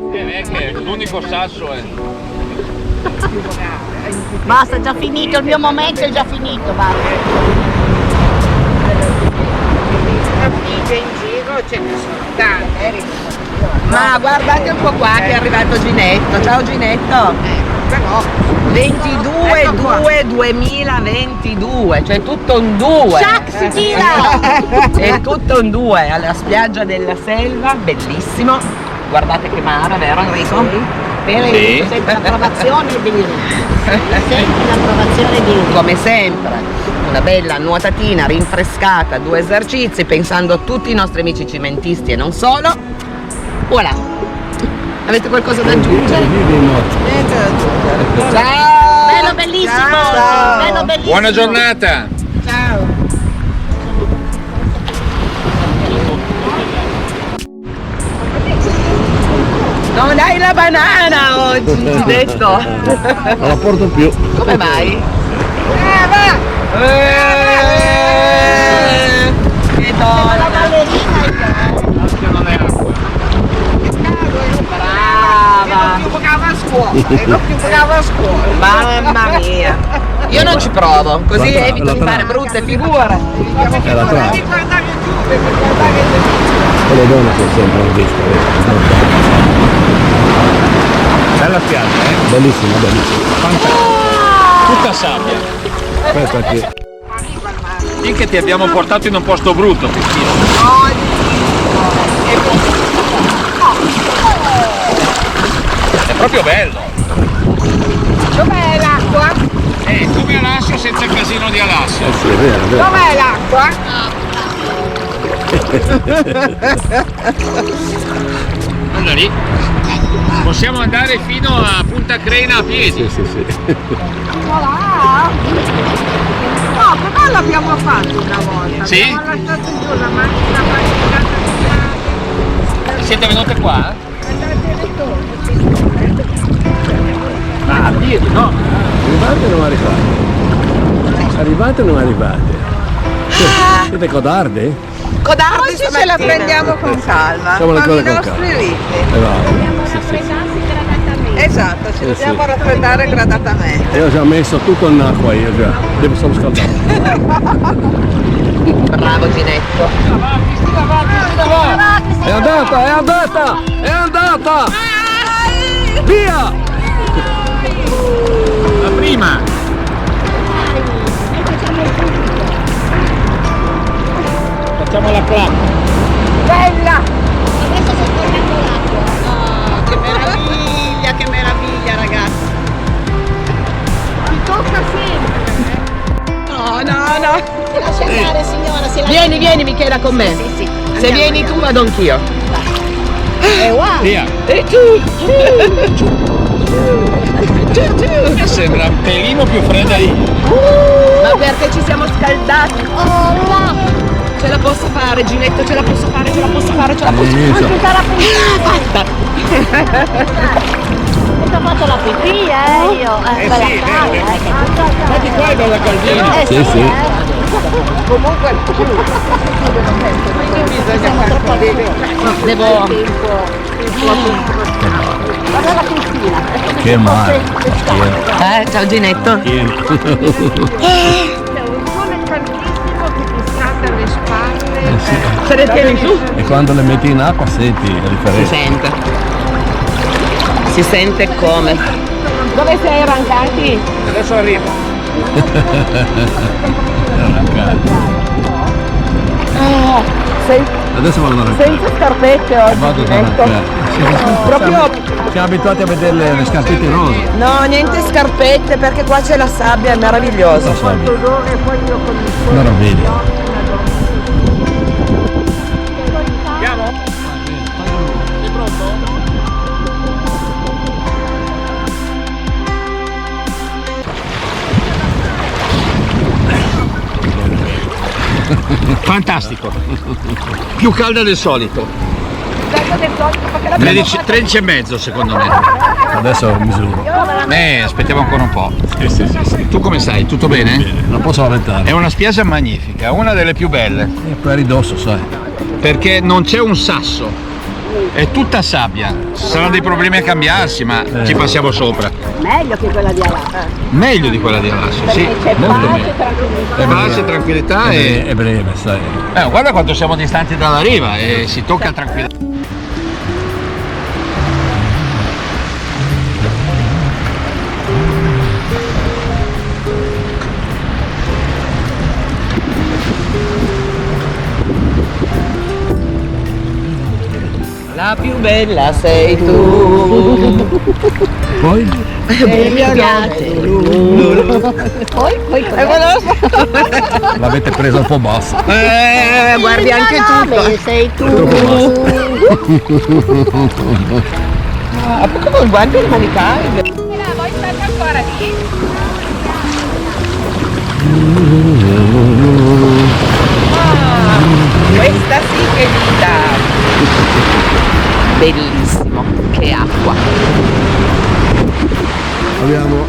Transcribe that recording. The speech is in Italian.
È che l'unico sasso è. Basta, è già finito, il mio momento è già finito, basta. In giro ce ne sono tante. Ma guardate un po' qua che è arrivato Ginetto. Ciao Ginetto. Però 22/2/2022, cioè tutto un 2. Ciac, si tira! È tutto un 2 alla spiaggia della Selva, bellissimo. Guardate che mare, vero Enrico? Sì. Sempre l'approvazione di lui. Sempre l'approvazione di lui. Come sempre, una bella nuotatina rinfrescata, 2 esercizi, pensando a tutti i nostri amici cimentisti e non solo. Voilà. Avete qualcosa da aggiungere? Ciao! Bello bellissimo! Ciao. Bello bellissimo! Buona giornata! ciao. Non hai la banana oggi, Ginetto! Non la porto più. Come mai? Va! Che donna! Non è acqua. Brava! Non più pagava a scuola. Non più pagava a scuola. Mamma mia! Io non ci provo, così La evito di tra- fare brutte figure. È la trave. Devi guardare giù, devi guardare giù. Le donne sono sempre un disco. Bella spiaggia, Bellissima, bellissima. Tutta sabbia. Aspetta che Lì che ti abbiamo portato in un posto brutto, che schifo. È proprio bello. Dov'è l'acqua? Come Alassio senza il casino di Alassio. sì, è vero, è vero. Dov'è l'acqua? Guarda lì. Possiamo andare fino a Punta Crena a piedi. Sì, sì, sì. No, però l'abbiamo fatto una volta. Sì? Abbiamo lasciato giù la macchina di Siete venute qua? andate e ritorno. Ma a piedi, no? Arrivate o non arrivate? Arrivate o non arrivate? Siete codarde? Codardi Oggi ce la prendiamo con calma. Facciamo le Con cose i con nostri calma. ritmi. Esatto, ci dobbiamo raffreddare gradatamente. Io ho già messo tutto in acqua, io già. Devo solo scaldare. Bravo Ginetto. È andata, è andata, è andata! Via! La prima. Facciamo la clap. Bella! Adesso sto toccando l'acqua. Che meraviglia ragazzi. Ti tocca sempre! No, no, no. Si lascia andare signora, si lascia Vieni, vieni Michela con me. Sì, sì. Se vieni tu vado anch'io. Wow! Via. E tu? Mi sembra un pelino più fredda di. Ma perché ci siamo scaldati? Oh là! Ce la posso fare, Ginetto, ce la posso fare, ce la posso fare, ce la posso fare. Anche la pipì! Fatta! Ho fatto la pipì, io! Bella sì, calda, Metti qua e bella caldina. Sì, sì. Comunque bisogna fare un po' di Devo. Guarda la Cristina! Che male. Ciao Ginetto. C'è un sole caldissimo che ti scatta alle spalle. Se le tieni su? E quando le metti in acqua senti la Si differenza. sente. Si sente come. Dove sei arrancati? Adesso arrivo. Adesso vado ad arrancare. Senza scarpette oggi. Vado ad Ginetto. arrancare. Proprio. Siamo abituati a vedere le scarpette rosa. No, niente scarpette perché qua c'è la sabbia, è meraviglioso. Quanto odore poi io con il sole. Meraviglia. Andiamo? Sei pronto? Fantastico. Più calda del solito. Perché 13 e mezzo secondo me. Adesso misuro. Aspettiamo ancora un po'. Tu come stai? Tutto bene? Non posso È lamentare. una spiaggia magnifica, una delle più belle, E poi a ridosso, sai. perché non c'è un sasso. è tutta sabbia. Saranno dei problemi a cambiarsi, ma ci passiamo sopra. Meglio che quella di Alaska. Meglio di quella di Alasso, sì. C'è Molto pace, meglio. tranquillità. È pace, tranquillità e. È breve, sai. Guarda quanto siamo distanti dalla riva e si tocca tranquillamente. La più bella sei tu. Poi? Mi piace. Poi L'avete presa un po' bassa. Guardi anche tutto. Sei tu. A poco non guardi il manicale? Voi state ancora lì? Questa sì che vita! Bellissimo, che acqua! Abbiamo